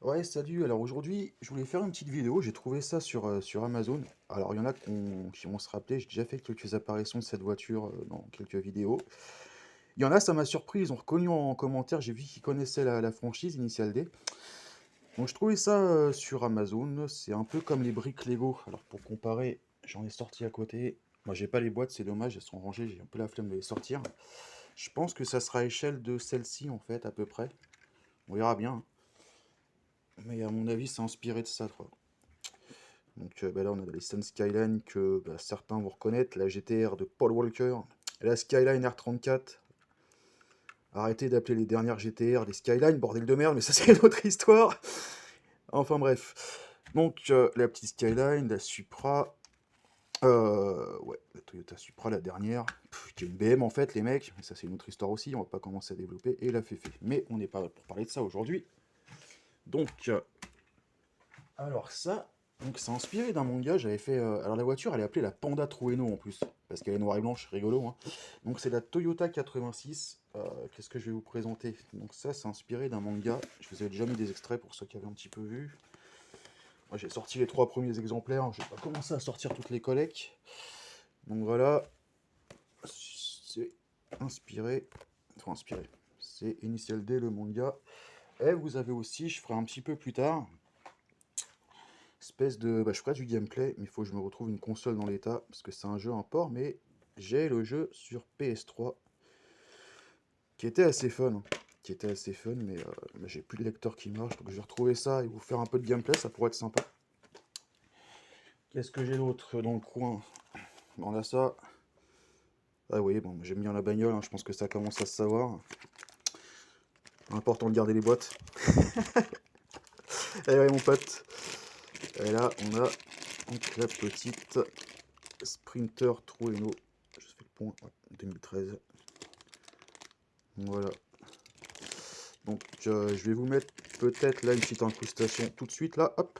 Ouais, salut. Alors aujourd'hui, je voulais faire une petite vidéo. J'ai trouvé ça sur Amazon. Alors, il y en a qui vont se rappeler. J'ai déjà fait quelques apparitions de cette voiture dans quelques vidéos. Il y en a, ça m'a surpris. Ils ont reconnu en commentaire. J'ai vu qu'ils connaissaient la franchise Initial D. Donc, je trouvais ça sur Amazon. C'est un peu comme les briques Lego. Alors, pour comparer, j'en ai sorti à côté. Moi, j'ai pas les boîtes, c'est dommage. Elles sont rangées. J'ai un peu la flemme de les sortir. Je pense que ça sera à échelle de celle-ci, en fait, à peu près. On verra bien, hein. Mais à mon avis, c'est inspiré de ça, quoi. Donc bah là, on a la Nissan Skyline que bah, certains vont reconnaître, la GTR de Paul Walker, la Skyline R34. Arrêtez d'appeler les dernières GTR des Skyline, bordel de merde, mais ça c'est une autre histoire. Enfin bref. Donc la petite Skyline, la Supra, ouais, la Toyota Supra, la dernière, qui est une BM en fait, les mecs, mais ça c'est une autre histoire aussi, on va pas commencer à développer, et la Féfé. Mais on n'est pas là pour parler de ça aujourd'hui. Donc, alors ça, donc c'est inspiré d'un manga, j'avais fait... alors la voiture, elle est appelée la Panda Trueno en plus, parce qu'elle est noire et blanche, rigolo, hein. Donc c'est la Toyota 86, qu'est-ce que je vais vous présenter? Donc ça, c'est inspiré d'un manga, je vous avais déjà mis des extraits pour ceux qui avaient un petit peu vu. Moi j'ai sorti les 3 premiers exemplaires, je vais pas commencer à sortir toutes les collects. Donc voilà, c'est inspiré, enfin inspiré, c'est Initial D le manga. Et vous avez aussi, je ferai un petit peu plus tard, espèce de... Bah, je ferai du gameplay, mais il faut que je me retrouve une console dans l'état, parce que c'est un jeu en port, mais j'ai le jeu sur PS3, qui était assez fun, hein. Qui était assez fun, mais j'ai plus de lecteur qui marche, donc je vais retrouver ça et vous faire un peu de gameplay, ça pourrait être sympa. Qu'est-ce que j'ai d'autre dans le coin? On a ça. Ah oui, bon, j'aime bien la bagnole, hein, je pense que ça commence à se savoir. Important de garder les boîtes. Eh ouais, mon pote. Et là, on a donc la petite Sprinter Trueno. Je fais le point, ouais, 2013. Voilà. Donc je vais vous mettre peut-être là une petite incrustation tout de suite là, hop.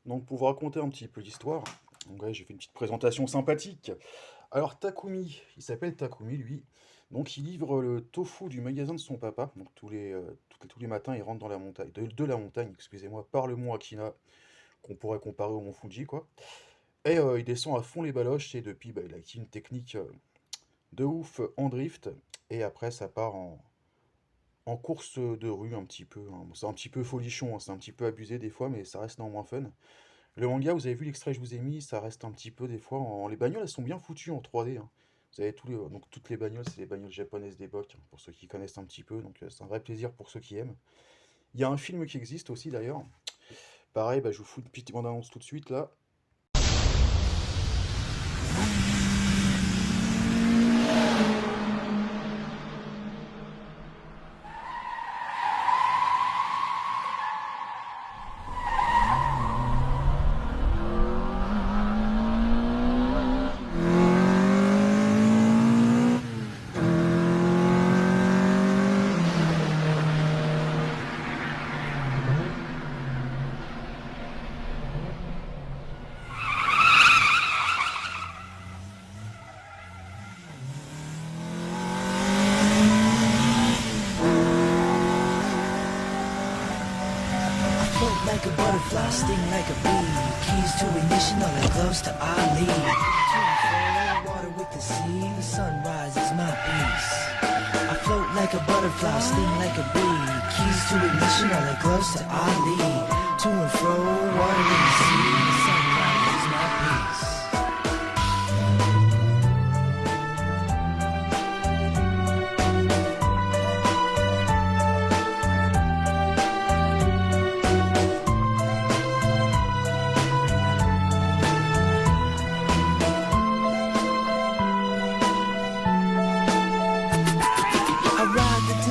Donc pour vous raconter un petit peu l'histoire, donc ouais, j'ai fait une petite présentation sympathique. Alors Takumi, il s'appelle Takumi lui, donc il livre le tofu du magasin de son papa. Donc tous les matins il rentre dans la montagne, de la montagne, excusez-moi, par le mont Akina, qu'on pourrait comparer au mont Fuji quoi. Et il descend à fond les baloches et depuis bah, il a acquis une technique de ouf en drift. Et après ça part en course de rue un petit peu, hein. Bon, c'est un petit peu folichon, hein, c'est un petit peu abusé des fois, mais ça reste néanmoins fun. Le manga, vous avez vu l'extrait que je vous ai mis, ça reste un petit peu des fois. Les bagnoles, elles sont bien foutues en 3D, hein. Vous avez donc toutes les bagnoles, c'est les bagnoles japonaises d'époque, hein, pour ceux qui connaissent un petit peu. Donc c'est un vrai plaisir pour ceux qui aiment. Il y a un film qui existe aussi d'ailleurs. Pareil, bah, je vous fous une petite bande-annonce tout de suite là. like a butterfly, sting like a bee. Keys to ignition, all the gloves to Ali. Water with the sea, sunrise is my peace. I float like a butterfly, sting like a bee. Keys to ignition, all the gloves to Ali. To and fro, water in the sea, sunrise is my peace.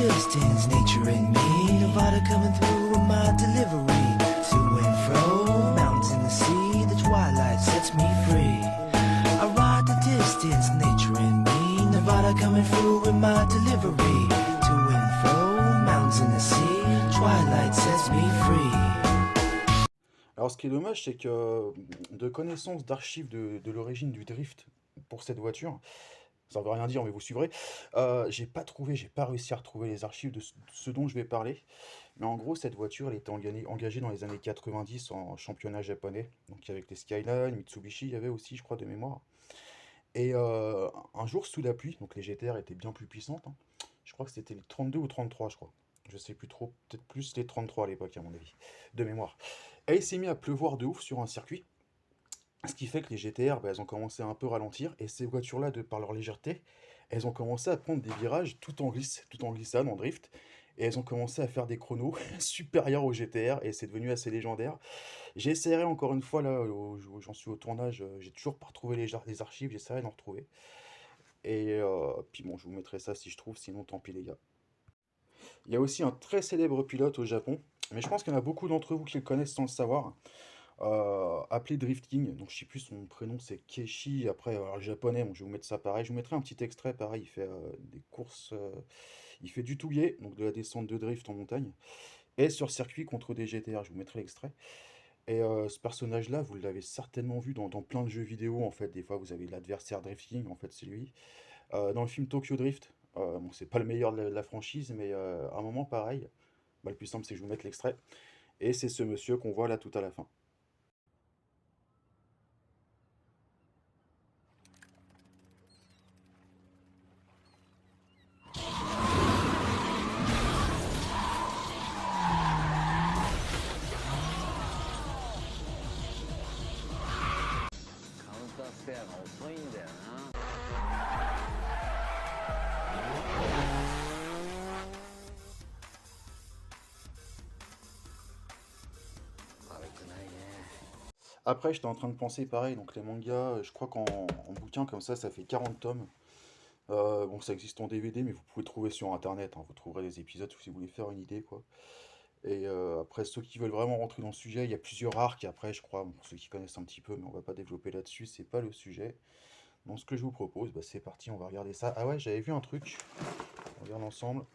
Distance, nature and me, Nevada coming through with my delivery. To and fro, mountains in the sea, the twilight sets me free. I ride the distance, nature and me, Nevada coming through with my delivery. To and fro, mountains in the sea, twilight sets me free. Alors ce qui est dommage, c'est que de connaissance d'archives de l'origine du drift pour cette voiture, ça ne veut rien dire, mais vous suivrez. J'ai pas réussi à retrouver les archives de ce dont je vais parler. Mais en gros, cette voiture, elle était engagée dans les années 90 en championnat japonais. Donc avec les Skyline, Mitsubishi, il y avait aussi, je crois, de mémoire. Et un jour, sous la pluie, donc les GTR étaient bien plus puissantes, hein. Je crois que c'était les 32 ou 33, je crois. Je sais plus trop, peut-être plus les 33 à l'époque, à mon avis, de mémoire. Et il s'est mis à pleuvoir de ouf sur un circuit. Ce qui fait que les GTR, bah, elles ont commencé à un peu ralentir, et ces voitures-là, de par leur légèreté, elles ont commencé à prendre des virages tout en glissade, en drift, et elles ont commencé à faire des chronos supérieurs aux GTR, et c'est devenu assez légendaire. J'essaierai encore une fois, là, j'en suis au tournage, j'ai toujours pas retrouvé les archives, j'essaierai d'en retrouver. Et puis bon, je vous mettrai ça si je trouve, sinon tant pis les gars. Il y a aussi un très célèbre pilote au Japon, mais je pense qu'il y en a beaucoup d'entre vous qui le connaissent sans le savoir. Appelé Drift King, donc je sais plus son prénom, c'est Keishi. Après, alors, le japonais, bon, je vais vous mettre ça pareil. Je vous mettrai un petit extrait pareil. Il fait des courses, il fait du touillet, donc de la descente de drift en montagne, et sur circuit contre des GTR. Je vous mettrai l'extrait. Et ce personnage-là, vous l'avez certainement vu dans plein de jeux vidéo. En fait, des fois, vous avez l'adversaire Drift King, en fait, c'est lui. Dans le film Tokyo Drift, bon, c'est pas le meilleur de la franchise, mais à un moment pareil, bah, le plus simple, c'est que je vous mette l'extrait. Et c'est ce monsieur qu'on voit là tout à la fin. Après, j'étais en train de penser pareil, donc les mangas, je crois qu'en bouquin comme ça fait 40 tomes. Bon, ça existe en DVD, mais vous pouvez trouver sur internet, hein, vous trouverez des épisodes si vous voulez faire une idée, quoi. Et après, ceux qui veulent vraiment rentrer dans le sujet, il y a plusieurs arcs, après, je crois, bon, pour ceux qui connaissent un petit peu, mais on va pas développer là-dessus, c'est pas le sujet. Donc, ce que je vous propose, bah, c'est parti, on va regarder ça. Ah ouais, j'avais vu un truc, on regarde ensemble.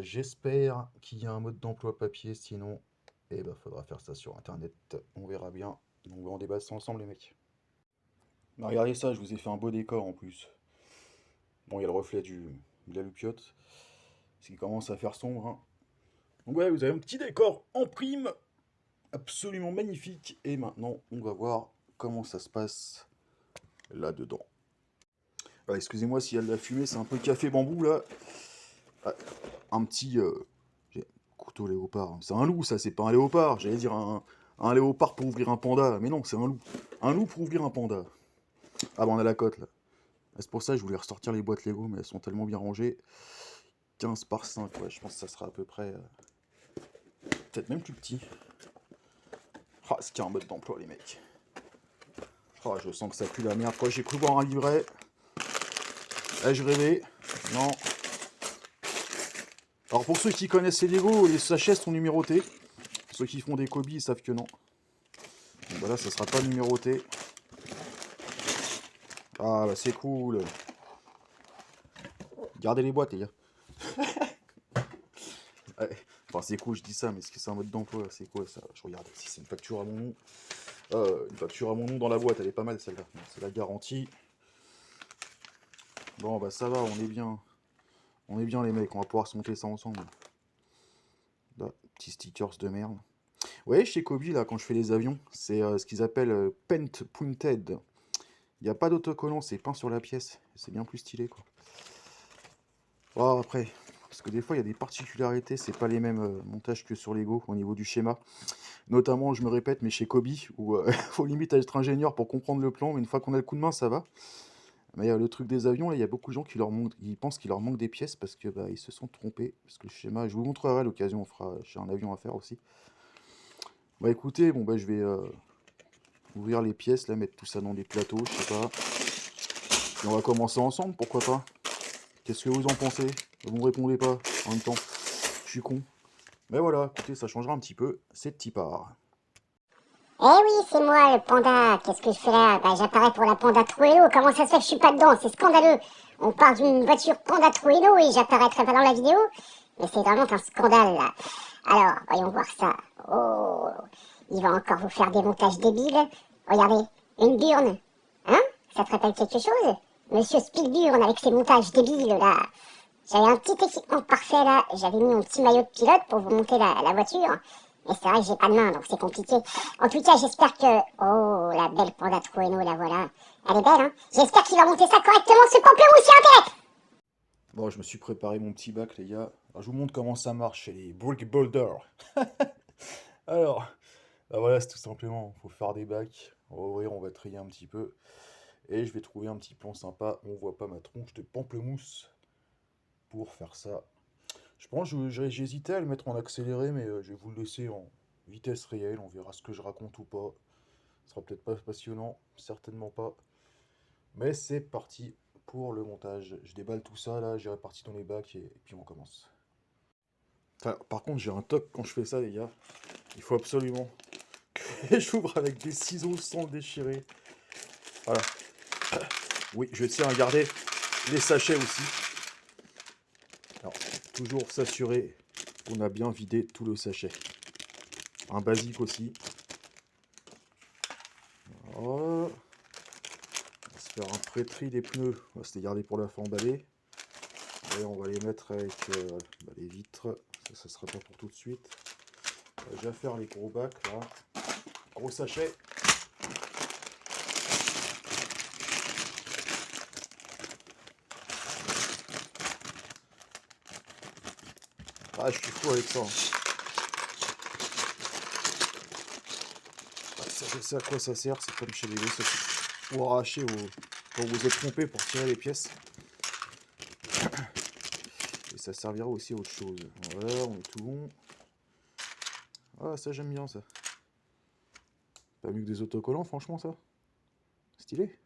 J'espère qu'il y a un mode d'emploi papier, sinon, eh ben, faudra faire ça sur internet, on verra bien. Donc, on va en débattre ensemble, les mecs. Bah, regardez ça, je vous ai fait un beau décor en plus. Bon, il y a le reflet de la loupiote, ce qui commence à faire sombre, hein. Donc ouais, vous avez un petit décor en prime, absolument magnifique. Et maintenant, on va voir comment ça se passe là-dedans. Ah, excusez-moi s'il y a de la fumée, c'est un peu café bambou là. Ah, un petit couteau léopard. C'est un loup ça, c'est pas un léopard. J'allais dire un léopard pour ouvrir un panda, mais non, c'est un loup. Un loup pour ouvrir un panda. Ah bah on a la cote là. C'est pour ça que je voulais ressortir les boîtes Lego, mais elles sont tellement bien rangées. 15 par 5, ouais, je pense que ça sera à peu près... peut-être même plus petit. Ah, c'est qu'il y a un mode d'emploi, les mecs. Ah, je sens que ça pue la merde. Quoi, j'ai cru voir un livret. Eh, je rêvais. Non. Alors, pour ceux qui connaissent les Lego, les sachets sont numérotés. Ceux qui font des Kobe, ils savent que non. Bon, bah là, ça sera pas numéroté. Ah, bah c'est cool. Gardez les boîtes, les gars. Ouais. Enfin, c'est cool, je dis ça, mais est-ce que c'est un mode d'emploi? C'est quoi ça? Je regarde si c'est une facture à mon nom. Une facture à mon nom dans la boîte, elle est pas mal celle-là. C'est la garantie. Bon, bah ça va, on est bien. On est bien, les mecs, on va pouvoir se monter ça ensemble. Là, petits stickers de merde. Ouais, chez Kobe, là, quand je fais les avions, c'est ce qu'ils appellent paint printed. Il n'y a pas d'autocollant, c'est peint sur la pièce. C'est bien plus stylé, quoi. Oh, après, parce que des fois, il y a des particularités, c'est pas les mêmes montages que sur Lego au niveau du schéma. Notamment, je me répète, mais chez Kobe, où faut limite être ingénieur pour comprendre le plan, mais une fois qu'on a le coup de main, ça va. Mais le truc des avions, là, il y a beaucoup de gens qui ils pensent qu'il leur manque des pièces parce que ils se sont trompés. Parce que le schéma, je vous montrerai à l'occasion, j'ai un avion à faire aussi. Bah écoutez, bon je vais ouvrir les pièces, là, mettre tout ça dans des plateaux, je sais pas. Et on va commencer ensemble, pourquoi pas. Qu'est-ce que vous en pensez? Vous me répondez pas en même temps. Je suis con. Mais voilà, écoutez, ça changera un petit peu. C'est petit part. Eh oui, c'est moi, le panda. Qu'est-ce que je fais là? Bah, j'apparais pour la Panda Trueno. Comment ça se fait que je suis pas dedans? C'est scandaleux. On parle d'une voiture Panda Trueno et j'apparaîtrai pas dans la vidéo? Mais c'est vraiment un scandale, là. Alors, voyons voir ça. Oh, il va encore vous faire des montages débiles. Regardez, une burne. Hein? Ça te rappelle quelque chose? Monsieur Spielburn avec ses montages débiles, là. J'avais un petit équipement parfait, là. J'avais mis mon petit maillot de pilote pour vous monter la voiture. Mais c'est vrai que j'ai pas de main, donc c'est compliqué. En tout cas, j'espère que... Oh, la belle Panda Trueno, la voilà. Elle est belle, hein? J'espère qu'il va monter ça correctement, ce pamplemousse sur Internet! Bon, je me suis préparé mon petit bac, les gars. Alors, je vous montre comment ça marche chez les Brick Builders. Alors, bah voilà, c'est tout simplement, il faut faire des bacs. On va ouvrir, on va trier un petit peu. Et je vais trouver un petit plan sympa. On voit pas ma tronche de pamplemousse pour faire ça. Je pense que j'hésitais à le mettre en accéléré, mais je vais vous le laisser en vitesse réelle. On verra ce que je raconte ou pas. Ce sera peut-être pas passionnant, certainement pas. Mais c'est parti pour le montage. Je déballe tout ça là, j'ai réparti dans les bacs et puis on commence. Enfin, par contre, j'ai un toc quand je fais ça, les gars. Il faut absolument que j'ouvre avec des ciseaux sans le déchirer. Voilà. Oui, je tiens à garder les sachets aussi. Alors, toujours s'assurer qu'on a bien vidé tout le sachet. Un basique aussi. Voilà. On va se faire un pré-tri des pneus. On va se les garder pour la fin emballée. Et on va les mettre avec les vitres. Ça sera pas pour tout de suite. Je vais faire les gros bacs là. Gros sachet. Ah, je suis fou avec ça. Je sais à quoi ça sert. C'est comme chez les Lego. C'est pour arracher quand vous êtes trompé pour tirer les pièces. Et ça servira aussi à autre chose. Voilà, on est tout bon. Ah, ça j'aime bien ça. Pas mieux que des autocollants, franchement, ça. Stylé.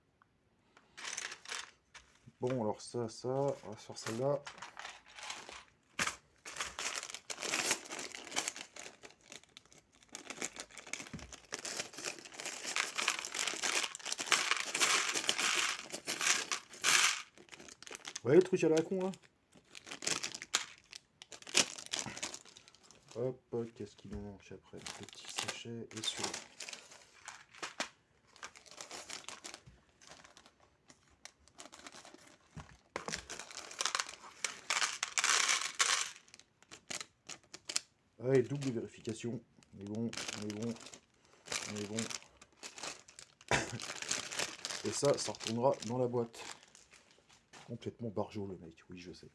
Bon, alors ça, on va faire celle-là. Ouais, le truc à la con, là. Hop, qu'est-ce qu'il nous manque après? Le petit sachet et celui-là. Allez, double vérification. On est bon, on est bon, on est bon. Et ça retournera dans la boîte. Complètement barjot le mec, oui je sais.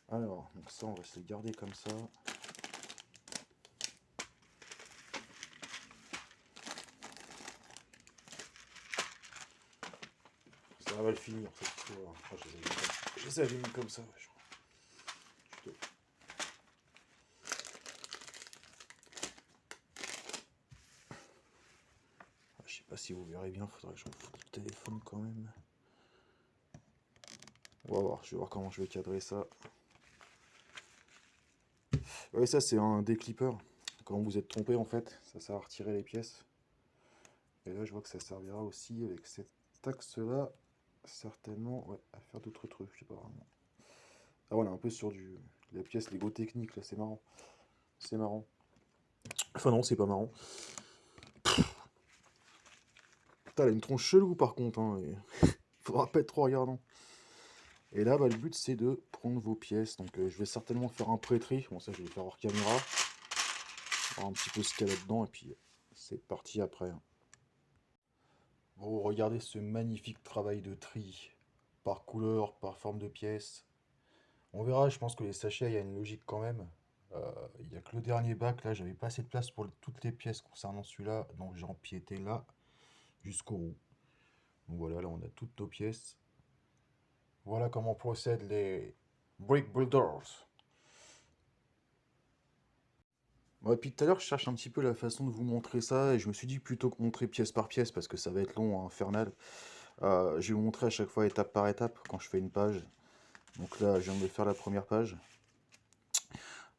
Alors, donc ça on va se le garder comme ça. Ça va le finir cette histoire. Ah, je les avais mis comme ça. Je sais pas si vous verrez bien, faudrait que je foute le téléphone quand même. On va voir, je vais voir comment je vais cadrer ça. Ouais, ça c'est un déclippeur. Quand vous êtes trompé en fait, ça sert à retirer les pièces. Et là je vois que ça servira aussi avec cet axe là, certainement, ouais, à faire d'autres trucs, je sais pas vraiment. Ah ouais, on est un peu sur la pièce Lego technique là, c'est marrant. C'est marrant. Enfin non, c'est pas marrant. Putain, elle a une tronche chelou par contre, hein, et... faudra pas être trop regardant. Et là, le but c'est de prendre vos pièces. Donc je vais certainement faire un pré-tri. Bon, ça je vais le faire hors caméra. voir un petit peu ce qu'il y a là-dedans, et puis c'est parti après, hein. Bon, regardez ce magnifique travail de tri, par couleur, par forme de pièce. On verra, je pense que les sachets, il y a une logique quand même. Il n'y a que le dernier bac, là, j'avais pas assez de place pour toutes les pièces concernant celui-là, donc j'ai empiété là, jusqu'au roux. Donc voilà, là on a toutes nos pièces. Voilà comment procèdent les Brick Builders. Bon, depuis tout à l'heure, je cherche un petit peu la façon de vous montrer ça, et je me suis dit plutôt que montrer pièce par pièce, parce que ça va être long, hein, infernal, je vais vous montrer à chaque fois étape par étape quand je fais une page. Donc là, je viens de faire la première page.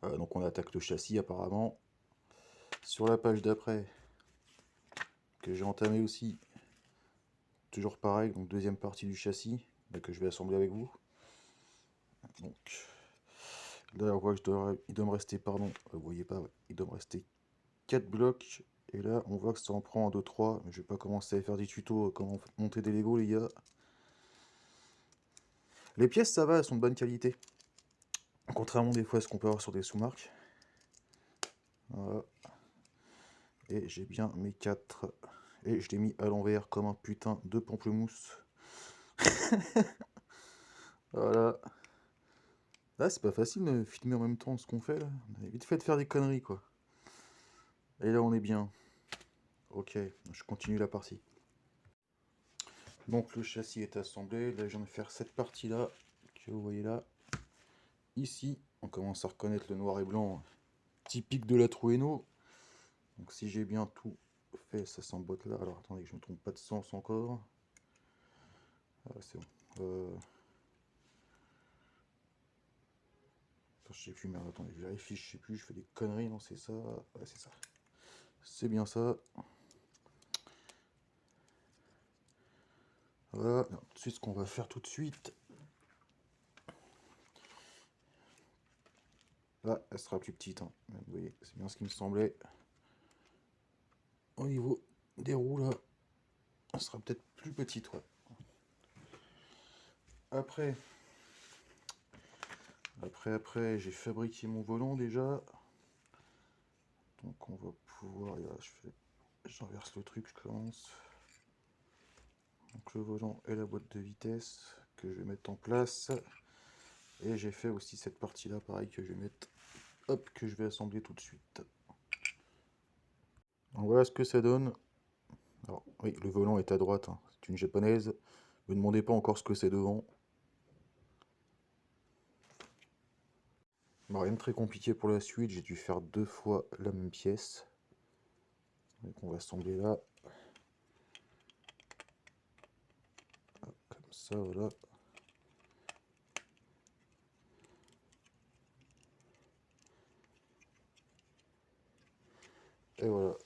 Donc on attaque le châssis apparemment. Sur la page d'après, que j'ai entamé aussi, toujours pareil, donc deuxième partie du châssis, que je vais assembler avec vous. Donc là on voit que il doit me rester, pardon, vous voyez pas, ouais, il doit me rester 4 blocs. Et là on voit que ça en prend un 2, 3. Je vais pas commencer à faire des tutos comment monter des Lego, les gars. Les pièces ça va, elles sont de bonne qualité. Contrairement des fois à ce qu'on peut avoir sur des sous-marques. Voilà. Et j'ai bien mes 4. Et je l'ai mis à l'envers comme un putain de pamplemousse. Voilà. Là, c'est pas facile de filmer en même temps ce qu'on fait là. On a vite fait de faire des conneries quoi. Et là, on est bien. Ok, je continue la partie. Donc, le châssis est assemblé. Là, je viens de faire cette partie là, que vous voyez là. Ici, on commence à reconnaître le noir et blanc typique de la Trueno. Donc, si j'ai bien tout fait, ça s'emboîte là. Alors, attendez que je ne me trompe pas de sens encore. Ah, c'est bon. Je sais plus, mais attendez, je vérifie, je sais plus, je fais des conneries, non, c'est ça. Ouais, c'est ça. C'est bien ça. Voilà, tout de suite, ce qu'on va faire tout de suite. Là, elle sera plus petite, hein. Vous voyez, c'est bien ce qui me semblait. Au niveau des roues, là, elle sera peut-être plus petite, ouais. Après, j'ai fabriqué mon volant déjà. Donc on va pouvoir, là, j'inverse le truc, je commence. Donc le volant et la boîte de vitesse que je vais mettre en place. Et j'ai fait aussi cette partie-là, pareil, que je vais mettre, hop, que je vais assembler tout de suite. Donc voilà ce que ça donne. Alors oui, le volant est à droite, hein. C'est une japonaise. Ne me demandez pas encore ce que c'est devant. Bon, rien de très compliqué pour la suite, j'ai dû faire 2 fois la même pièce. Donc on va assembler là. Hop, comme ça, voilà. Et voilà.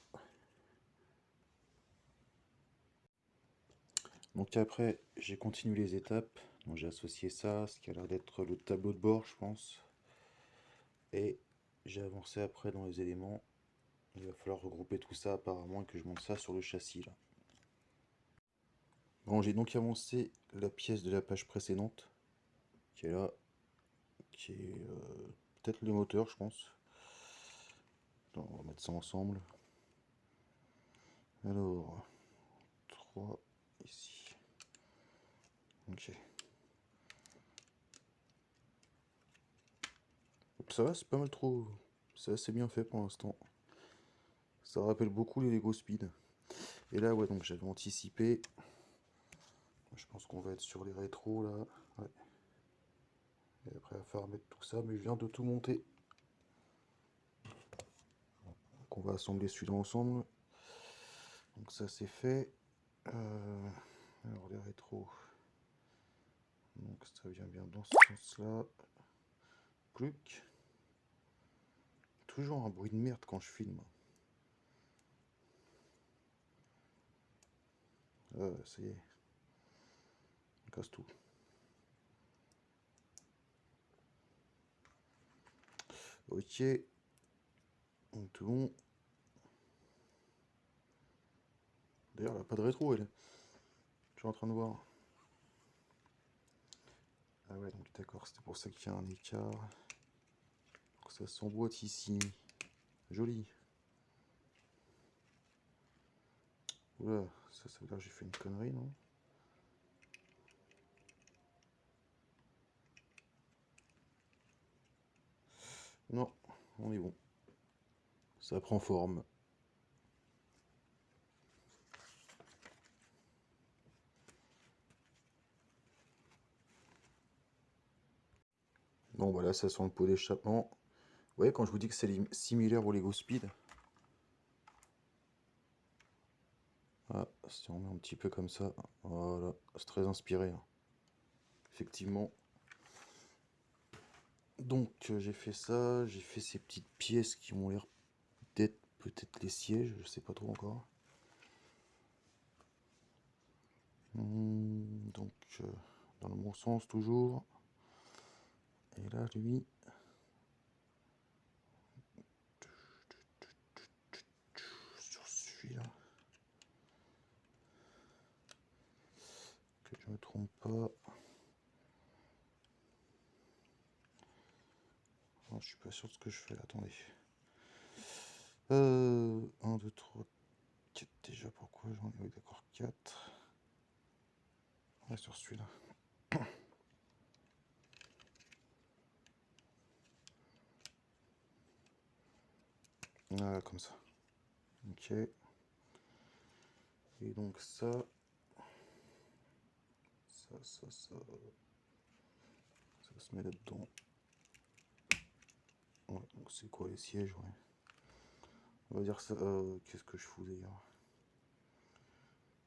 Donc après, j'ai continué les étapes. Donc j'ai associé ça, ce qui a l'air d'être le tableau de bord, je pense. Et j'ai avancé après dans les éléments. Il va falloir regrouper tout ça apparemment et que je monte ça sur le châssis là. Bon, j'ai donc avancé la pièce de la page précédente, qui est là, qui est peut-être le moteur, je pense. Donc, on va mettre ça ensemble. Alors, 3 ici. Ok. Ça va, c'est pas mal trop. C'est assez bien fait pour l'instant. Ça rappelle beaucoup les Lego Speed. Et là, ouais, donc j'avais anticipé. Je pense qu'on va être sur les rétros là. Ouais. Et après, il va falloir mettre tout ça, mais je viens de tout monter. Donc on va assembler celui-là ensemble. Donc ça c'est fait. Alors les rétros. Donc ça vient bien dans ce sens-là. Pluc. Toujours un bruit de merde quand je filme. Ça y est. On casse tout. Ok. Donc tout bon. D'ailleurs, elle n'a pas de rétro, elle. Je suis en train de voir. Ah ouais, donc d'accord, c'était pour ça qu'il y a un écart. Donc ça s'emboîte ici. Joli. Oula, ça veut dire que j'ai fait une connerie, non? Non, on est bon. Ça prend forme. Bon, voilà, ça sent le pot d'échappement. Vous voyez, quand je vous dis que c'est similaire au Lego Speed. Ah, si on met un petit peu comme ça. Voilà, c'est très inspiré, hein. Effectivement. Donc, j'ai fait ça. J'ai fait ces petites pièces qui ont l'air d'être peut-être les sièges. Je sais pas trop encore. Donc, dans le bon sens toujours. Et là, lui. Sur celui-là. Que je me trompe pas. Non, je suis pas sûr de ce que je fais là. Attendez. 1, 2, 3, 4 déjà. Pourquoi j'en ai. Oui, d'accord, 4. Ouais, sur celui-là. Voilà, comme ça. Ok. Et donc ça. Ça se met là-dedans. Ouais, donc c'est quoi les sièges, ouais. On va dire ça. Qu'est-ce que je fous d'ailleurs?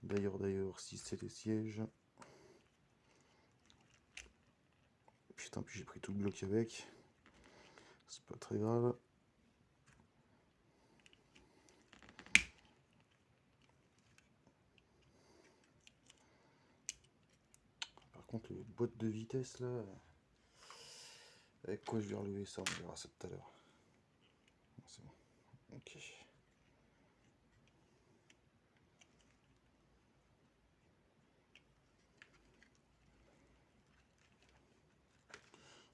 D'ailleurs, si c'est des sièges. Putain, puis j'ai pris tout le bloc avec. C'est pas très grave. Par contre, les boîtes de vitesse là. Avec quoi je vais relever ça? On verra ça tout à l'heure. C'est bon. Ok.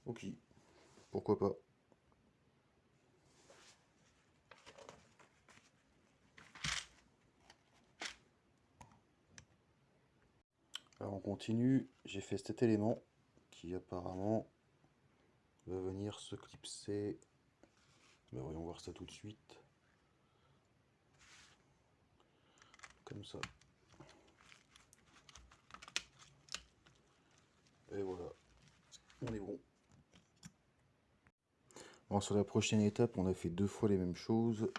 Ok. Pourquoi pas. Alors on continue. J'ai fait cet élément qui apparemment va venir se clipser. Ben, voyons voir ça tout de suite. Comme ça. Et voilà. On est bon. Bon, sur la prochaine étape, on a fait 2 fois les mêmes choses.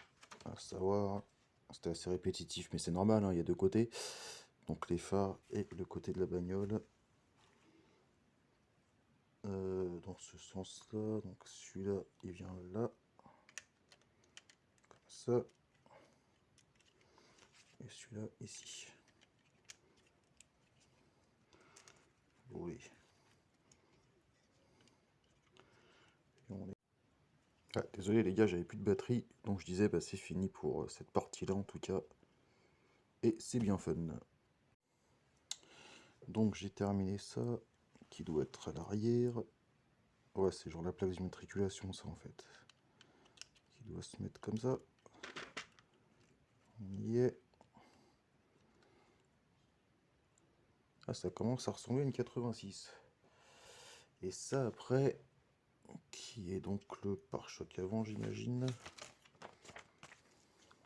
À savoir, c'était assez répétitif, mais c'est normal, hein, il y a 2 côtés. Donc les phares et le côté de la bagnole. Dans ce sens-là. Donc celui-là, il vient là. Comme ça. Et celui-là, ici. Oui. Et on est... Ah, désolé les gars, j'avais plus de batterie. Donc je disais, bah, c'est fini pour cette partie-là en tout cas. Et c'est bien fun. Donc j'ai terminé ça. Qui doit être à l'arrière. Ouais, c'est genre la plaque d'immatriculation, ça en fait. Qui doit se mettre comme ça. On y est. Ah, ça commence à ressembler à une 86. Et ça après, qui est donc le pare-choc avant, j'imagine.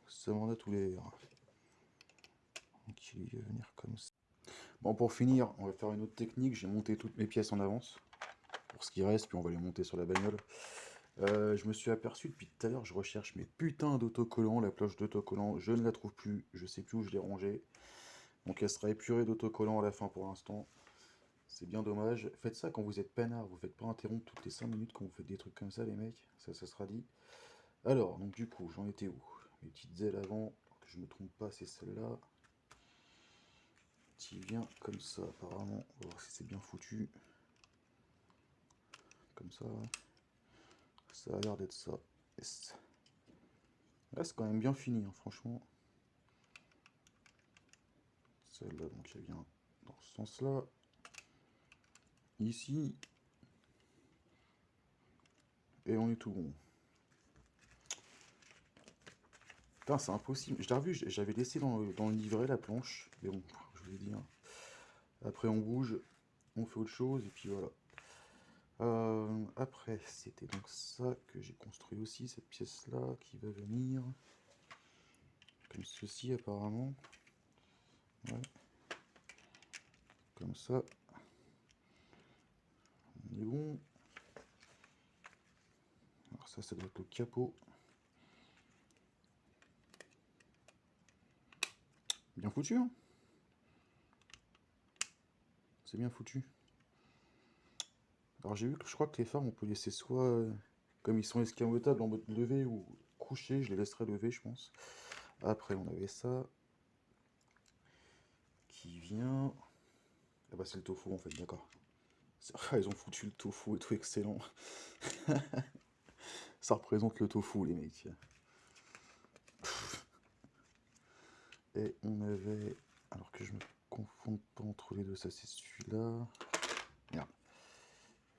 Ça m'en a tous les airs. Donc il va venir comme ça. Bon, pour finir, on va faire une autre technique. J'ai monté toutes mes pièces en avance. Pour ce qui reste, puis on va les monter sur la bagnole. Je me suis aperçu depuis tout à l'heure, je recherche mes putains d'autocollants, la cloche d'autocollant, je ne la trouve plus, je sais plus où je l'ai rangée. Donc elle sera épurée d'autocollants à la fin pour l'instant. C'est bien dommage. Faites ça quand vous êtes peinard, vous faites pas interrompre toutes les 5 minutes quand vous faites des trucs comme ça les mecs, ça sera dit. Alors, donc du coup, j'en étais où? Mes petites ailes avant, que je me trompe pas, c'est celle-là. Qui vient comme ça apparemment, on va voir si c'est bien foutu. Comme ça, ouais. Ça a l'air d'être ça. Yes. Là, c'est quand même bien fini, hein, franchement. Celle-là, donc elle vient dans ce sens-là. Ici. Et on est tout bon. Putain, c'est impossible. Je l'ai revu, j'avais laissé dans le livret la planche. Mais bon, je vous l'ai dit, hein. Après, on bouge, on fait autre chose, et puis voilà. Après, c'était donc ça que j'ai construit aussi, cette pièce-là, qui va venir. Comme ceci, apparemment. Ouais. Comme ça. On est bon. Alors ça doit être le capot. Bien foutu, hein. C'est bien foutu. Alors j'ai vu que je crois que les phares, on peut laisser soit, comme ils sont escamotables en mode levé ou couché, je les laisserai lever, je pense. Après, on avait ça. Qui vient... Ah bah c'est le tofu en fait, d'accord. Ah, ils ont foutu le tofu et tout, excellent. Ça représente le tofu, les mecs. Et on avait... Alors que je me confonde pas entre les deux, ça c'est celui-là. Merde.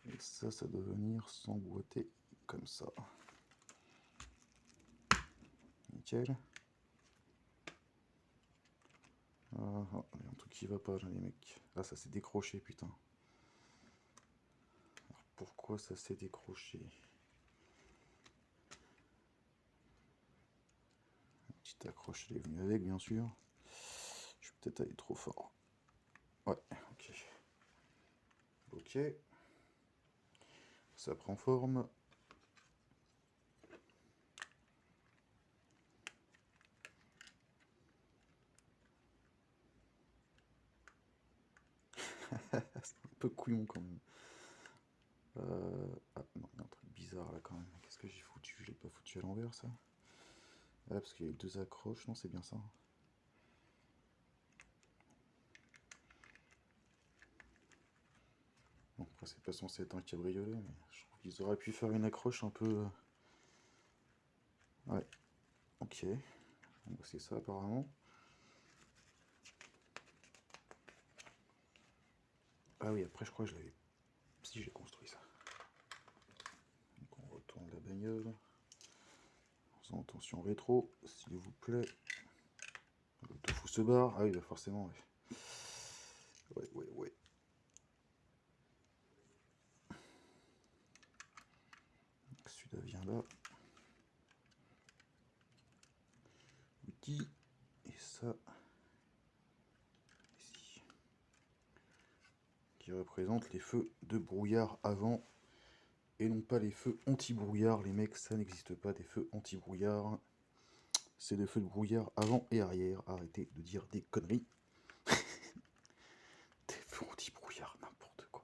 Et ça doit venir s'emboîter comme ça. Nickel. Ah, il y a un truc qui va pas là, les mecs. Ah, ça s'est décroché, putain. Alors, pourquoi ça s'est décroché? Petite accroche, elle est venue avec, bien sûr. Je vais peut-être aller trop fort. Ouais, ok. Ok. Ça prend forme. C'est un peu couillon quand même. Ah non, il y a un truc bizarre là quand même. Qu'est-ce que j'ai foutu? Je l'ai pas foutu à l'envers ça. Ah, parce qu'il y a eu deux accroches. Non, c'est bien ça. Bon, après, c'est pas censé être un cabriolet, mais je trouve qu'ils auraient pu faire une accroche un peu. Ouais, ok. Donc, c'est ça apparemment. Ah oui, après, je crois que je l'avais. Si, j'ai construit ça. Donc, on retourne la bagnole. En faisant attention rétro, s'il vous plaît. Le tofu se barre. Ah oui, bah forcément, ouais. Ouais. Celui-là vient là. Outil. Et ça. Ici. Qui représente les feux de brouillard avant. Et non pas les feux anti-brouillard. Les mecs, ça n'existe pas des feux anti-brouillard. C'est des feux de brouillard avant et arrière. Arrêtez de dire des conneries. Des feux anti-brouillard, n'importe quoi.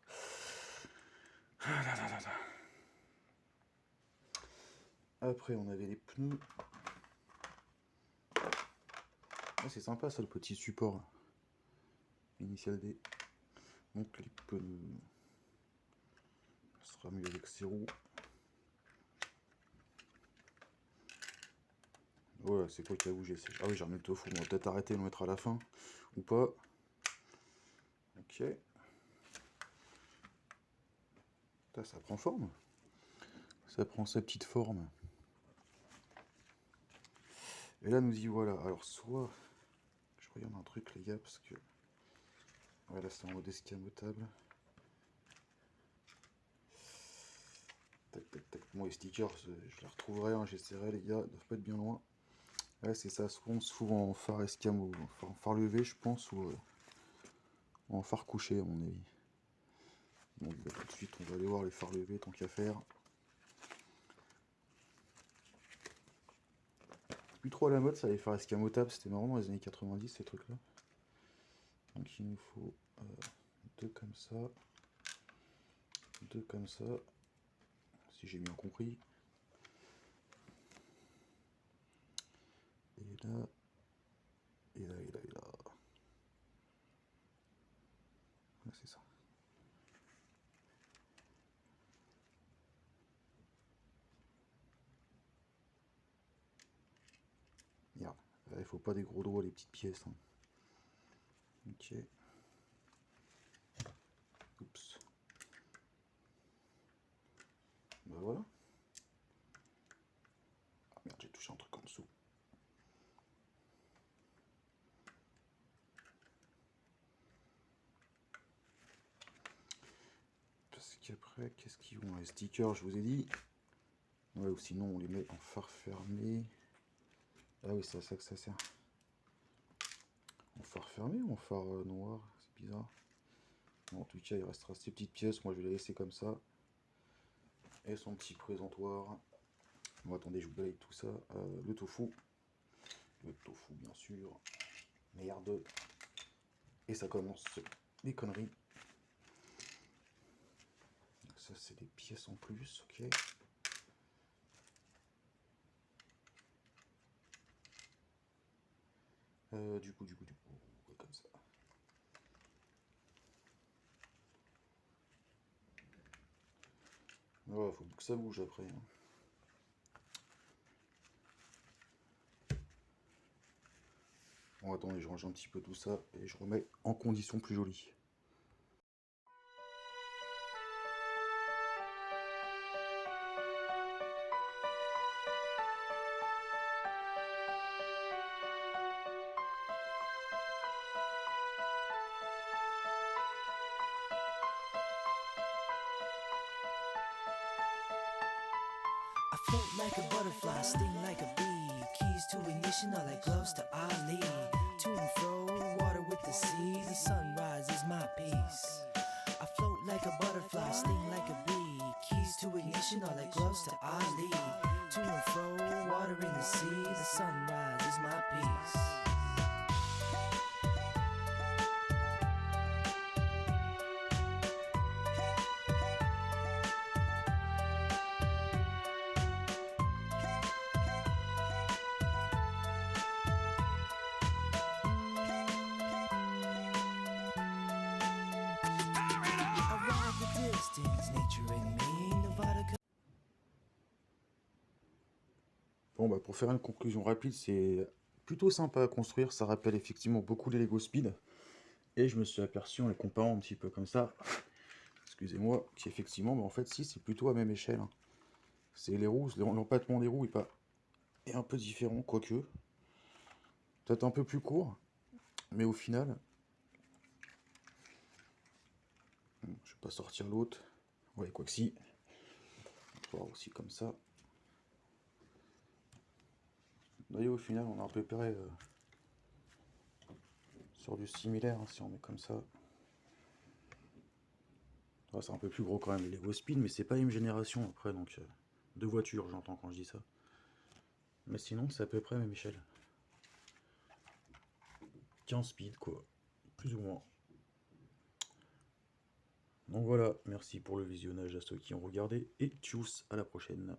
Ah là là là là. Après, on avait les pneus. Ah, c'est sympa ça, le petit support. Initial D. Donc les pneus. Ça sera mieux avec ces roues. Ouais, c'est quoi qui a bougé? Ah oui, j'ai remis le tofu. On va peut-être arrêter de le mettre à la fin. Ou pas. Ok. Là, ça prend forme. Ça prend sa petite forme. Et là, nous y voilà. Alors, soit... Je regarde un truc, les gars, parce que... Ouais, là, c'est en mode escamotable. Tac. Moi, les stickers, je les retrouverai, hein, j'essaierai, les gars. Ils doivent pas être bien loin. Ouais, c'est ça. Souvent, on se fout en phare escamo. En phare levé, je pense, ou en phare couché, à mon avis. Donc, bah, tout de suite, on va aller voir les phares levés, tant qu'à faire. Plus trop à la mode, ça, les phares escamotables. C'était marrant dans les années 90, ces trucs-là. Donc, il nous faut deux comme ça. Deux comme ça. Si j'ai bien compris. Et là. Ouais, c'est ça. Merde. Il faut pas des gros doigts, les petites pièces. Hein. Ok. Oups. Bah voilà. Ah merde, j'ai touché un truc en dessous. qu'après, qu'est-ce qu'ils vont? Les stickers, je vous ai dit. Ouais, ou sinon on les met en phare fermé. Ah oui, c'est à ça que ça sert. En phare fermé ou en phare noir? C'est bizarre. Bon, en tout cas, il restera ces petites pièces. Moi, je vais les laisser comme ça. Et son petit présentoir. Bon, attendez, je vous balaye tout ça. Le tofu. Le tofu, bien sûr. Merde. Et ça commence les conneries. Ça, c'est des pièces en plus, ok. Du coup, ouais, comme ça. Ouais, faut que ça bouge après. Hein. Bon, attendez, je range un petit peu tout ça et je remets en condition plus jolie. I float like a butterfly, sting like a bee. Keys to ignition are like gloves to Ali. To and fro, water with the sea. The sunrise is my peace. I float like a butterfly, sting like a bee. Keys to ignition are like gloves to Ali. To and fro, water in the sea. The sunrise is my peace. I ride the distance, nature in me, Nevada. Bon, bah, pour faire une conclusion rapide, c'est plutôt sympa à construire. Ça rappelle effectivement beaucoup les Lego Speed. Et je me suis aperçu en les comparant un petit peu comme ça, excusez-moi, qu'effectivement, bah, en fait, si, c'est plutôt à même échelle. Hein. C'est les roues, l'empattement des roues est un peu différent, quoique. Peut-être un peu plus court, mais au final, je vais pas sortir l'autre. Ouais, quoi que si. On va voir aussi comme ça. D'ailleurs, au final, on a à peu près sur du similaire, hein, si on met comme ça. Ouais, c'est un peu plus gros quand même, les Lego Speed, mais c'est pas la même génération après, donc deux voitures, j'entends quand je dis ça. Mais sinon, c'est à peu près la même échelle. 15 speed, quoi, plus ou moins. Donc voilà, merci pour le visionnage à ceux qui ont regardé, et tchuss, à la prochaine.